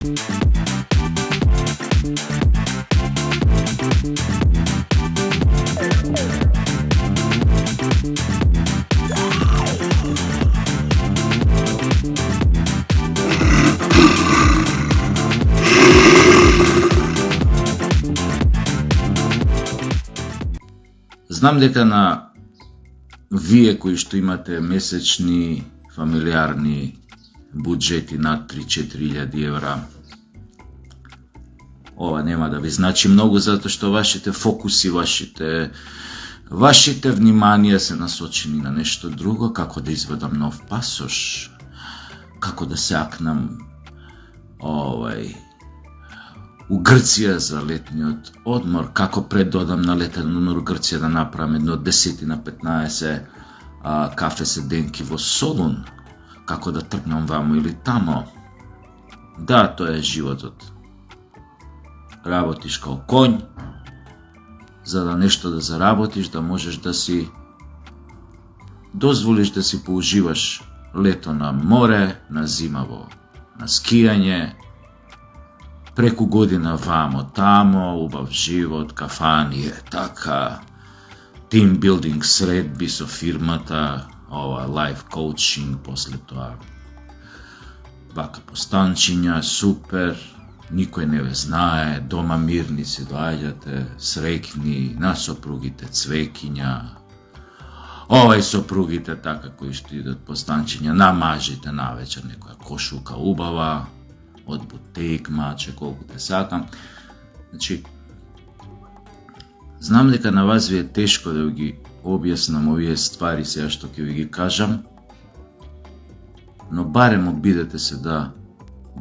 Знам дека на вие кои што имате месечни фамилиарни буџети над 3-4 евра, ова нема да ви значи многу, затоа што вашите фокуси, вашите вниманија се насочени на нешто друго, како да извадам нов пасош, како да се акнам у Грција за летниот одмор, како пред да одам на летен одмор у Грција да направам едно 10 на 15 кафе седенки во Солун, како да тргнам вамо или тамо. Да, тоа е животот. Работиш као конј, за да нешто да заработиш, да можеш да си дозволиш да си поуживаш лето на море, на зима на скијање, преку година вамо тамо, убав живот, кафани, така, тимбилдинг средби со фирмата, ова лайф коучинг, после тоа вака постанчиња, супер, никој не ве знае, дома мирни се доаѓате, среќни, на сопругите цвекиња, овај сопругите така кои што идат постанчиња, на мажите навечер некоја кошулка убава, од бутеик, маче, колку те сакам. Значи, знам дека на вас ви е тешко да ги објаснам овие ствари сега што ќе ви ги кажам, но барем обидете се да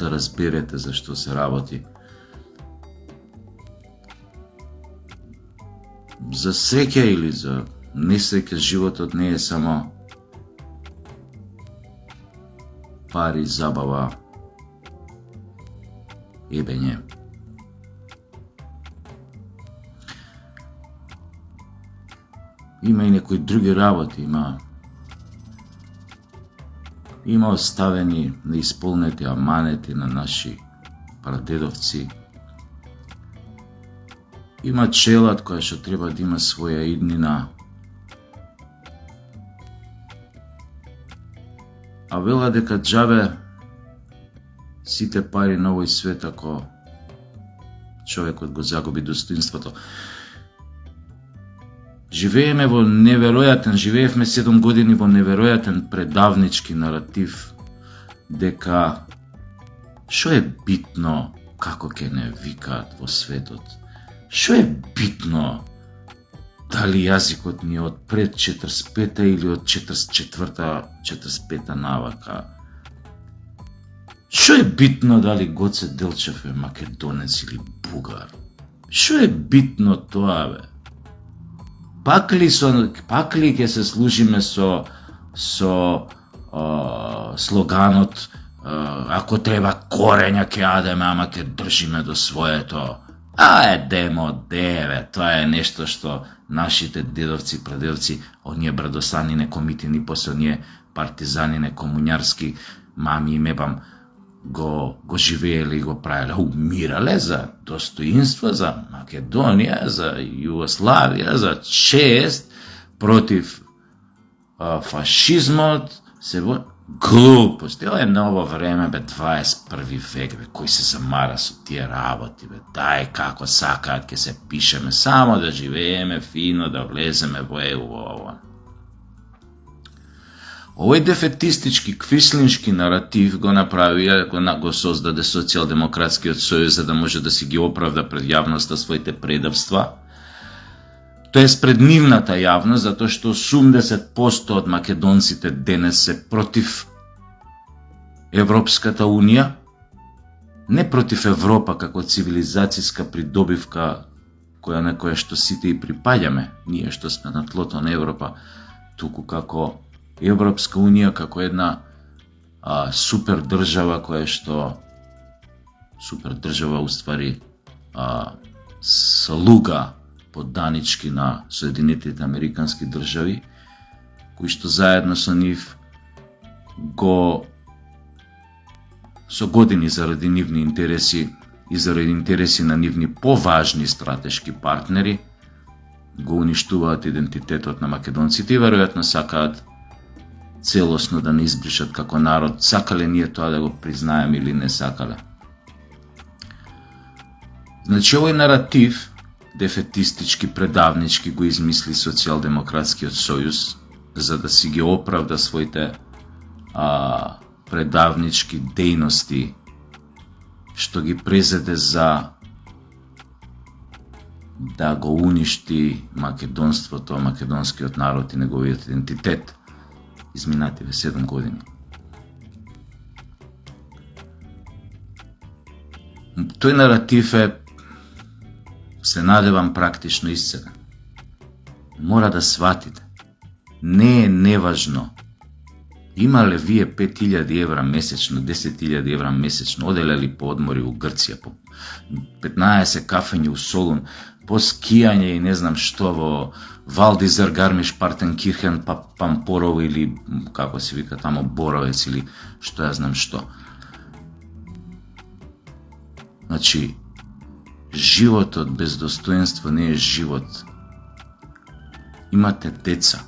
разберете за што се работи. За среќа или за несреќа животот не е само пари, забава, ебење. Има и некои други работи, има оставени неисполнети аманети на наши прадедовци. Има челад која што треба да има своја иднина. А вела дека џабе сите пари на овој свет ако човекот го загуби достоинството. Живеевме 7 години во неверојатен предавнички наратив дека што е битно како ќе не викаат во светот. Што е битно дали јазикот ни е од пред 45-та или од 44-та, 45-та навака. Што е битно дали Гоце Делчев е македонец или бугар? Што е битно тоа, бе? Пак ли ќе се служиме со слоганот ако треба корења ќе јадеме, ама ќе држиме до своето. Демо, деве, тоа е нешто што нашите дедовци, прадедовци, оние брадосанine комитини, после оние партизанине комуњарски мами и мебам го живееле и го правеле, умирале за достоинство, за Македонија, за Југославија, за чест против фашизмот, глупости. Ова е ново време, бе, 21 век, бе, кој се замара со тие работи, бе, дај како сакаат ќе се пишеме, само да живееме фино, да влеземе во ЕУ, ова. Овој дефетистички, квислиншки наратив го направи, го создаде Социјалдемократскиот сојуз за да може да си ги оправда пред јавноста своите предавства. Тоа е пред нивната јавност, затоа што 80% од македонците денес се против Европската Унија, не против Европа како цивилизацијска придобивка на која што сите и припаѓаме, ние што сме на тлото на Европа, туку како Европска Унија, како една супер држава која што супер држава уствари слуга подданички на Соединетите Американски држави, кои што заедно со нив го со години заради нивни интереси и заради интереси на нивни поважни стратешки партнери, го уништуваат идентитетот на македонците и веројатно сакаат целосно да не избришат како народ, сакале ние тоа да го признаеме или не сакале. Значи, овој наратив, дефетистички, предавнички, го измисли Социјалдемократскиот сојуз, за да си ги оправда своите предавнички дејности, што ги презеде за да го уништи македонството, македонскиот народ и неговиот идентитет изминативе 7 години. Тој наратив е, се надевам, практично исцелен. Мора да сватите. Не е неважно. Имале вие 5.000 евра месечно, 10.000 евра месечно, оделели по одмори у Грција, по 15 кафења у Солун, по скијање и не знам што во Валдизер, Гармиш, Партенкирхен, Пампорово или како се вика тамо, Боровец или што ја знам што. Значи, животот без достоинство не е живот. Имате деца.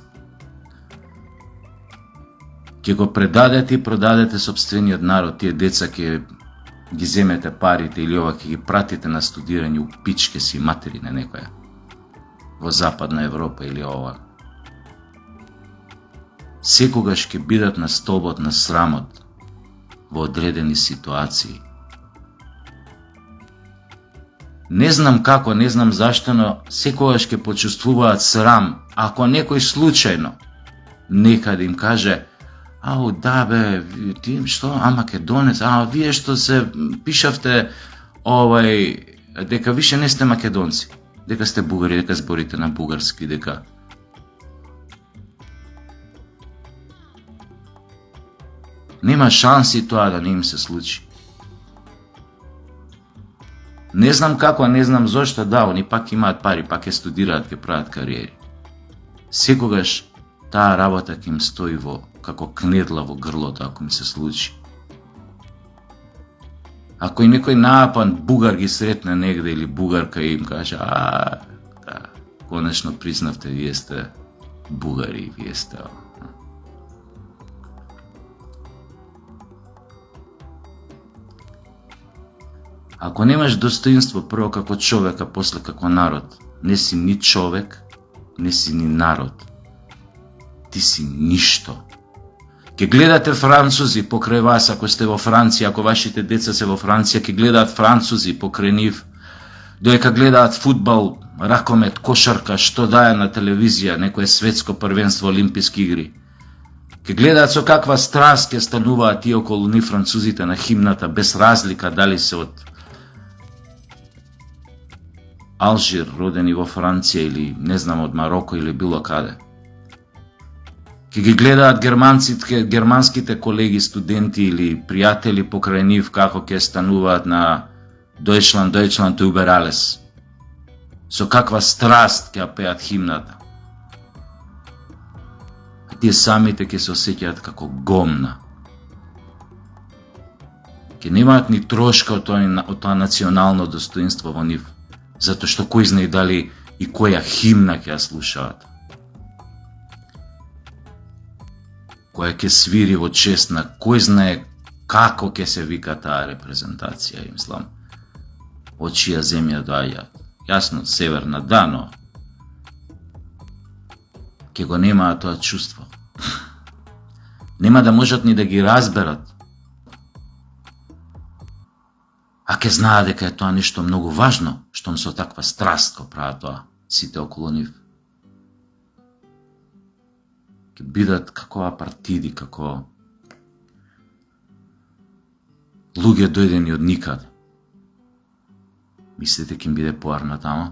Ке го предадете и продадете собствениот народ, тие деца ке ги земете парите или ова ке ги пратите на студирање у пичке си матери на некоја во Западна Европа или ова. Секогаш ке бидат на столбот на срамот во одредени ситуации. Не знам како, не знам зашто, но секогаш ке почувствуваат срам ако некој случајно некаде им каже: ау, да бе, ти што, македонец, вие што се пишавте дека више не сте македонци, дека сте бугари, дека зборите на бугарски, дека... Нема шанси тоа да не им се случи. Не знам како, не знам зошто, да, они пак имаат пари, пак ќе студираат, ќе прават кариери. Секогаш таа работа ќе им стои како кнедла во грлото ако ми се случи. Ако и некој наапан бугар ги сретне негде или бугарка и им каже: да, конечно признавте, вие сте бугари, вие сте... Ако немаш достоинство прво како човек, а после како народ, не си ни човек, не си ни народ. Ти си ништо. Ке гледате французи покрај вас, ако сте во Франција, ако вашите деца се во Франција, ке гледаат французи покрај нив, доека гледаат фудбал, ракомет, кошарка, што дае на телевизија, некое светско првенство, олимписки игри. Ке гледаат со каква страст ке стануваат тие околу нив французите на химната, без разлика дали се од Алжир, родени во Франција, или не знам, од Мароко или било каде. Ке ги гледаат германските колеги, студенти или пријатели покрај нив како ќе стануваат на Deutschland über alles. Со каква страст ќе пеат химната. А тие самите ќе се осеќаат како гомна. Ке немаат ни трошка од тоа национално достоинство во нив, затоа што кој знае дали и која химна ќе ја слушаат. Која ќе свири во чест на кој знае како ќе се вика таа репрезентација, мислам, од чија земја доаѓаат. Јасно, северна, да, но ќе го немаат тоа чувство. Нема да можат ни да ги разберат. А ќе знаат дека е тоа нешто многу важно, штом со таква страст го прават тоа сите околу нив. Ке бидат како апартиди, како луѓе дојдени од никаде. Мислите ке им биде поарна тамо?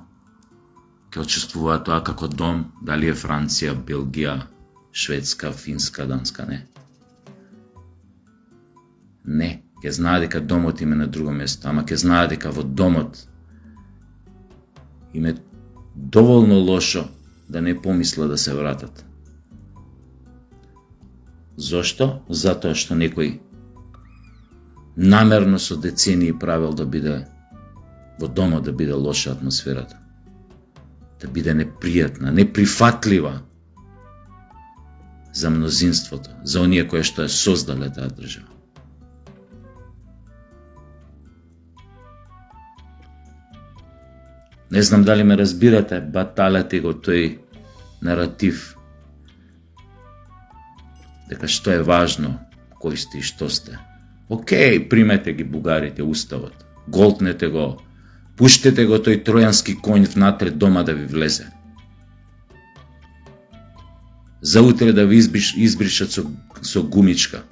Ке очувствуваат тоа како дом, дали е Франција, Белгија, Шведска, Финска, Данска, не. Не, ке знаат дека домот им е на друго место, ама ке знаат дека во домот им е доволно лошо да не помисла да се вратат. Зошто? Затоа што некој намерно со децении правил да биде во домот да биде лоша атмосферата, да биде непријатна, неприфатлива за мнозинството, за оние кои што ја создале таа држава. Не знам дали ме разбирате, баталете го тој наратив дека што е важно, кој сте и што сте. Океј, примете ги бугарите уставот, голтнете го, пуштете го тој тројански конј внатре дома да ви влезе. За утре да ви избришат со гумичка.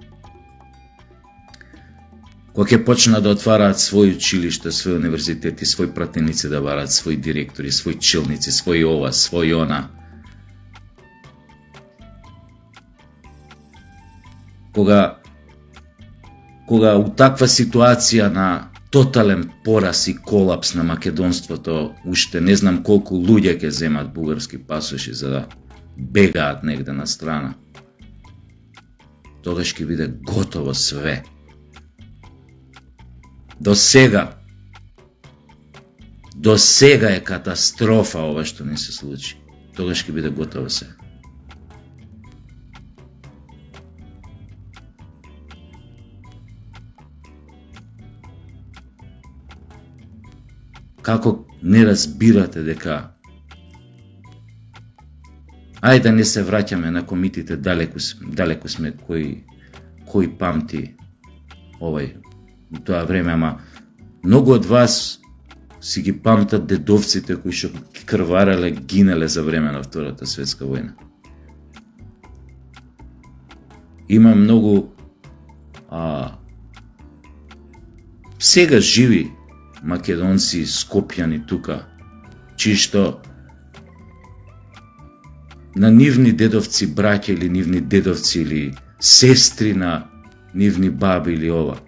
Кога ќе почнат да отвараат своји училишта, своји универзитети, своји пратеници да варат, своји директори, своји челници, своји ова, своји она. Кога у таква ситуација на тотален пораз и колапс на македонството, уште не знам колку луѓе ќе земат бугарски пасоши за да бегаат негде на страна, тогаш ќе биде готово све. До сега е катастрофа ова што не се случи. Тогаш ќе биде готово се. Како не разбирате дека ајде да не се враќаме на комитите, далеку сме, кој памти овај тоа време, ама многу од вас си ги памтат дедовците кои што крвареле, гинеле за време на Втората светска војна. Има многу сега живи македонци, скопјани тука, чии што на нивни дедовци браќа или нивни дедовци или сестри на нивни баби или ова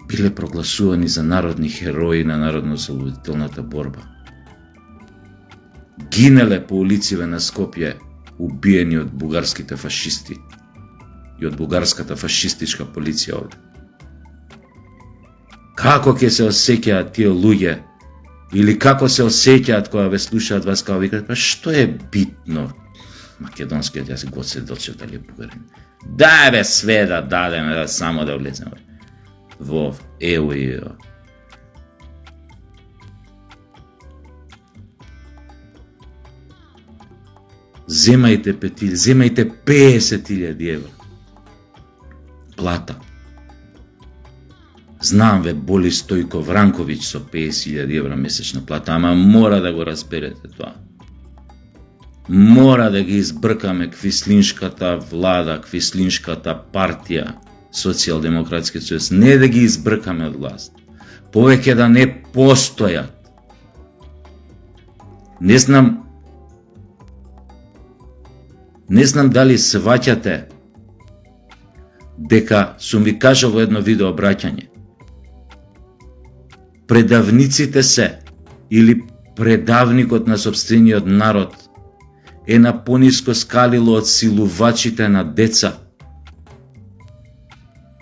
биле прогласувани за народни херои на народно-ослободителната борба. Гинеле по улиците на Скопје, убиени од бугарските фашисти и од бугарската фашистичка полиција овде. Како ќе се осеќаат тие луѓе, или како се осеќаат кога ве слушаат вас, кога викат, па што е битно македонскиот јазик, Гоце Делчев дали е бугарин? Дај бе све да дадеме, само да влеземе во ЕУ и ЕО. Земајте 50.000 евра плата. Знам ве боли Стојко Вранковиќ со 50.000 евра месечна плата, ама мора да го разберете тоа. Мора да ги избркаме квислиншката влада, квислиншката партија, Социјалдемократски сојуз, не да ги избркаме од власт. Повеќе да не постојат. Не знам дали сваќате дека сум ви кажал во едно видео обраќање. Предавниците се, или предавникот на сопствениот народ е на пониско скалило од силувачите на деца.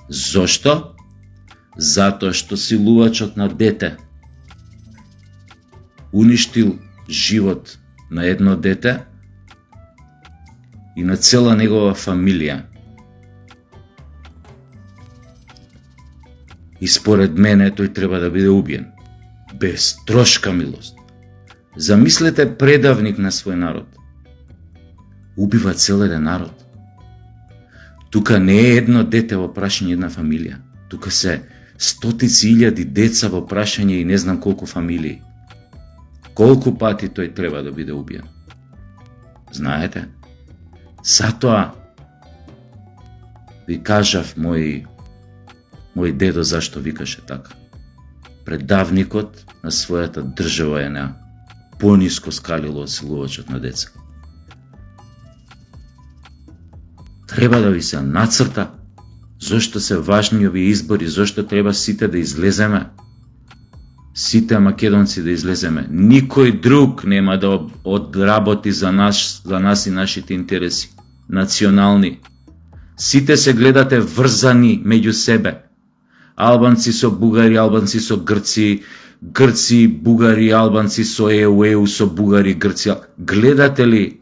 Зошто? Затоа што силувачот на дете уништил живот на едно дете и на цела негова фамилија. И според мене тој треба да биде убиен. Без трошка милост. Замислете предавник на свој народ. Убива цел еден народ. Тука не е едно дете во прашање една фамилија. Тука се стотици илјади деца во прашање и не знам колку фамилии. Колку пати тој треба да биде убиен? Знаете? Затоа ви кажав мој дедо зашто викаше така. Предавникот на својата држава е на пониско скалило од силувачот на деца. Треба да ви се нацрта зошто се важни овие избори, зошто треба сите да излеземе. Сите македонци да излеземе. Никој друг нема да одработи за нас и нашите интереси национални. Сите се гледате врзани меѓу себе. албанци со бугари, албанци со грци, грци, бугари, албанци со ЕУ, ЕУ со бугари, грци. Гледате ли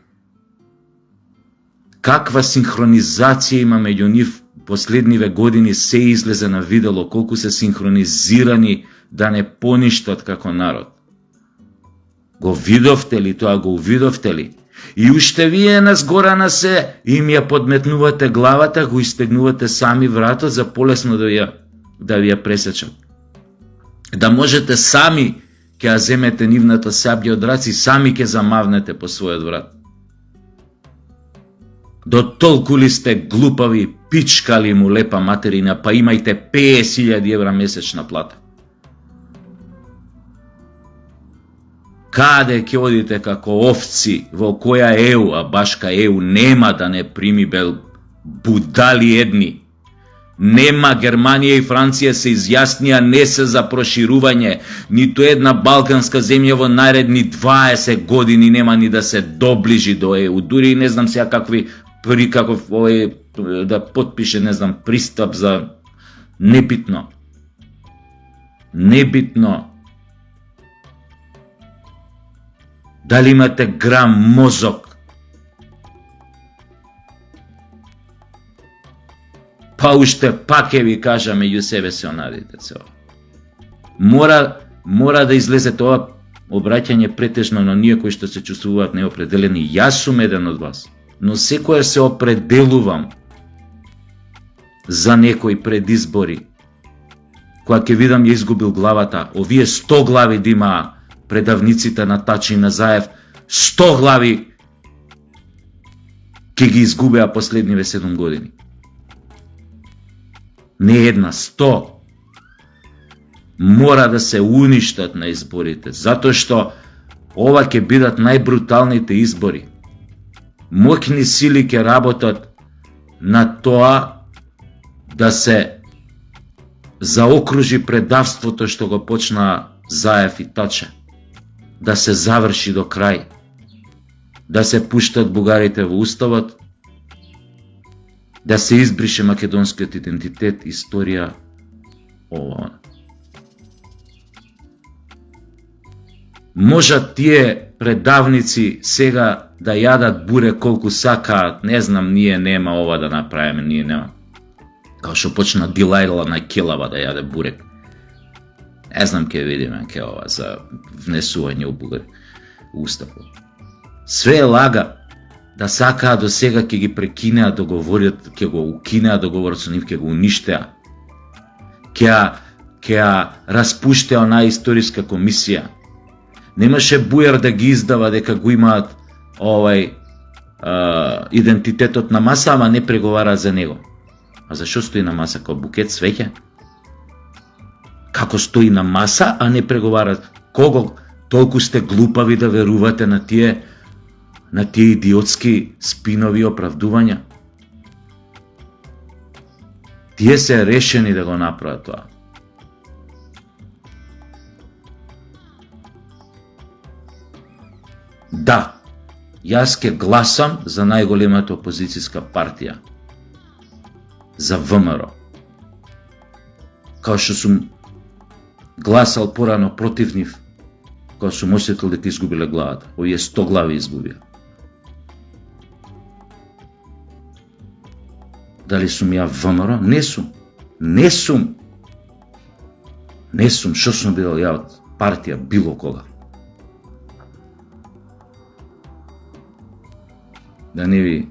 каква синхронизација има меѓу нив последниве години, се излезе на видело колку се синхронизирани да не поништат како народ. Го видовте ли тоа, го увидовте ли? И уште вие нас гора на се им ја подметнувате главата, го истегнувате сами вратот за полесно да ви ја пресечат. Да можете сами ќе ја земете нивната саблја од раци, сами ќе замавнете по својот врат. До толку ли сте глупави, пичкали му лепа материна, па имајте 50.000 евра месечна плата? Каде ќе одите како овци, во која ЕУ, а башка ЕУ нема да не прими бел будали едни. Нема, Германија и Франција се изјаснија, не се за проширување, ниту една балканска земја во наредни 20 години нема ни да се доближи до ЕУ. Дури не знам сега каков да потпише, не знам, пристап за небитно. Небитно. Дали имате грам мозок? Па уште пак ви кажа меѓу себе се онадите се. Мора да излезе тоа обраќање претежно на оние кои што се чувствуваат неопределени. Јас сум еден од вас, но секојаш се определувам за некои предизбори. Кога ќе видам ја изгубил главата, овие 100 глави да има предавниците на Тачи и на Заев, 100 глави ќе ги изгубеа последниве 7 години. Не една, 100. Мора да се уништат на изборите, затоа што ова ќе бидат најбруталните избори. Моќни сили ќе работат на тоа да се заокружи предавството што го почна Заев и Таче. Да се заврши до крај. Да се пуштат бугарите во уставот, да се избрише македонскиот идентитет, историја, ова. Можат тие предавници сега да јадат буре колку сакаат, не знам, ние нема ова да направиме, ние нема. Као што почна Дилајла на Келава да јаде бурек. Не знам, ќе видиме ке ова за внесување у бугари уставот. Све е лага. Да сакаа до сега ќе ги прекинеа договорот, ќе го укинеа договорот со нив, ќе го уништеа. Ќе распуштеа онаа историска комисија. Немаше Бујар да ги издава дека го имаат идентитетот на маса, ама не преговара за него. А зашо стои на маса, како букет свеќе? Како стои на маса, а не преговара? Кого толку сте глупави да верувате на тие идиотски спинови оправдувања? Тие се решени да го направат тоа. Да, јас ќе гласам за најголемата опозицијска партија, за ВМРО. Као што сум гласал порано против нив, кога сум осетил дека изгубиле главата. Овие 100 глави изгубија. Дали сум ја ВМРО? Не сум. Не сум. Шо сум бил ја од партија било кога? Да не ви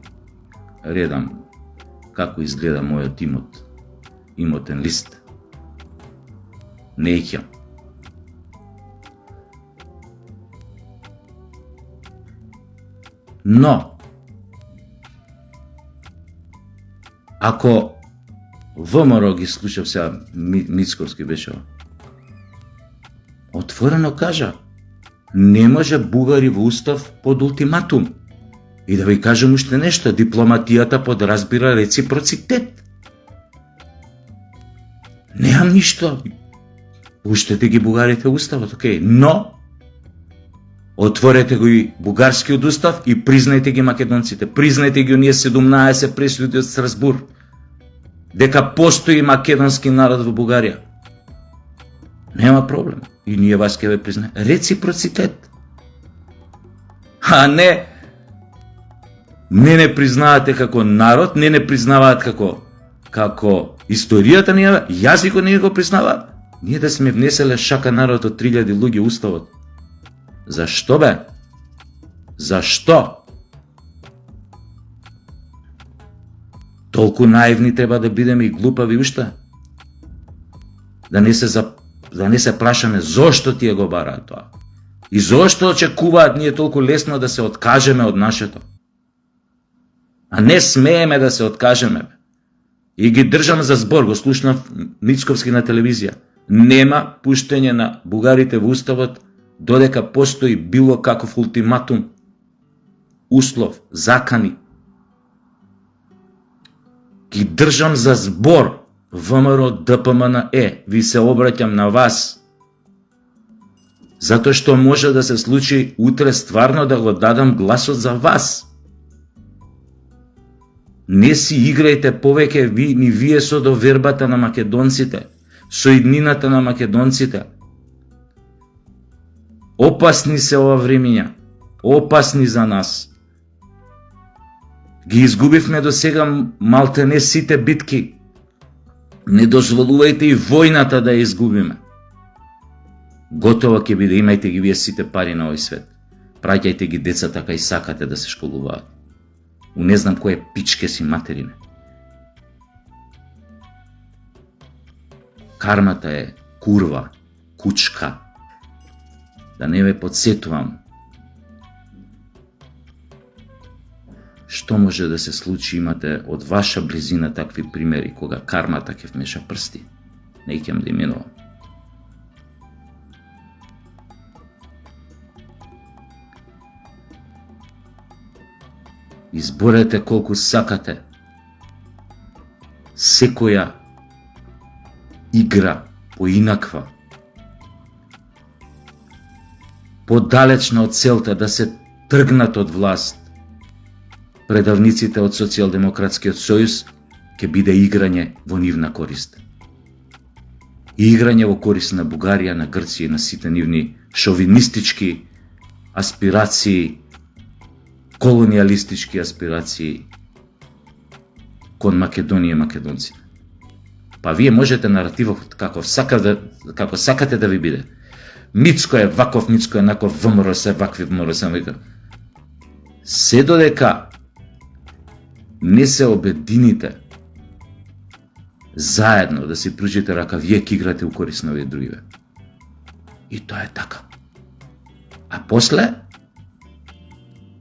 редам како изгледа мојот имотен лист. Неќам. Но, ако ВМРО ги слушав сега, Мицковски беше, отворено кажа, не може бугари во устав под ултиматум. И да ви кажам уште нешто, дипломатијата подразбира реципроцитет. Немам ништо. Пуштете ги бугарите уставот, окей, но отворете го и бугарскиот устав и признајте ги македонците. Признајте ги оние 17 пресуди од Страсбур. дека постои македонски народ во Бугарија. Нема проблем. И ние вас ќе ве признаеме. Реципроцитет. А не признавате како народ, не признаваат како историјата ни, јазикот не го признаваат. Ние да сме внеселе шака народ од 3000 луѓе уставот. Зашто бе? Зашто? Толку наивни треба да бидеме и глупави уште? Да не се прашаме зошто тие го бараат тоа? И зошто очекуваат ние толку лесно да се откажеме од нашето? А не смееме да се откажеме. И ги држам за збор, го слушнав Мицковски на телевизија. Нема пуштење на бугарите во уставот додека постои било каков ултиматум, услов, закани. Ги држам за збор. ВМРО ДПМН ви се обраќам на вас. Затоа што може да се случи утре стварно да го дадам гласот за вас. Не си играјте повеќе вие со довербата на македонците, со иднината на македонците. Опасни се ова времиња, опасни за нас. Ги изгубивме до сега малтене сите битки. Не дозволувајте и војната да ја изгубиме. Готово ќе биде, имајте ги вие сите пари на овој свет. Праќајте ги децата кај сакате да се школуваат. У не знам кој пичке си материне. Кармата е курва, кучка. Да не ве подсетувам. Што може да се случи, имате од ваша близина такви примери, кога кармата ќе вмеша прсти. Не ќе да именувам. Изборете колку сакате. Секоја игра поинаква, подалечна од целта да се тргнат од власт, предавниците од Социјалдемократскиот сојуз, ќе биде играње во нивна корист. И играње во корист на Бугарија, на Грција и на сите нивни шовинистички аспирации, колониалистички аспирации кон Македонија и македонците. Па вие можете наративот како сакате да ви биде. Мицко е ваков, Мицко е наков, ВМРО се вакви, ВМРО се вика. Се додека не се обедините заедно да си пружите рака, вие ќе играте у корист на овие другиве. И тоа е така. А после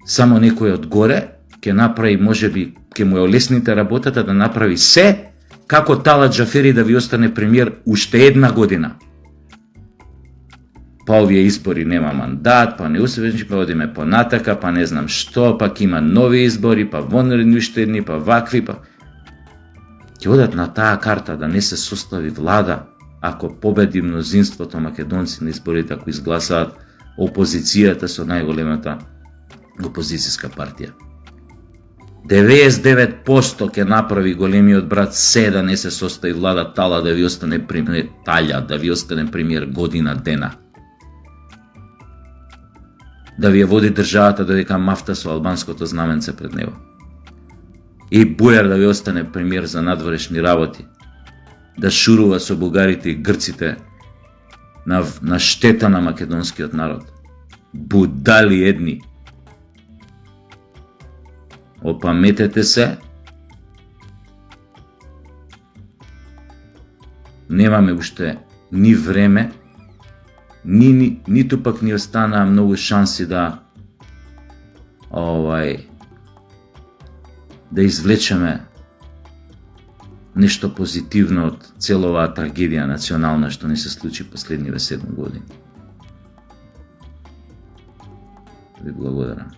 само некој од горе ќе направи, можеби, ќе му ја олесните работата да направи се како Талат Джафери да ви остане премиер уште една година. Па овие избори нема мандат, па не успешни, па одиме понатака, па не знам што, пак има нови избори, па вонредни уште едни, па вакви, па... Ќе одат на таа карта да не се состави влада, ако победи мнозинството македонци на изборите, ако изгласаат опозицијата со најголемата опозицијска партија. 99% ќе направи големиот брат се да не се состави влада, Тала да ви остане премиер, да ви остане премиер година дена. Да ви ја води државата додека мафта со албанското знаменце пред него. И Бујар да ви остане премиер за надворешни работи. Да шурува со бугарите и грците на штета на македонскиот народ. Будали едни. Опаметете се. Немаме уште ни време, ниту пак ни останаа многу шанси да да извлечеме нешто позитивно од целова трагедија национална што ни се случи последниве 7 години. Ви благодарам.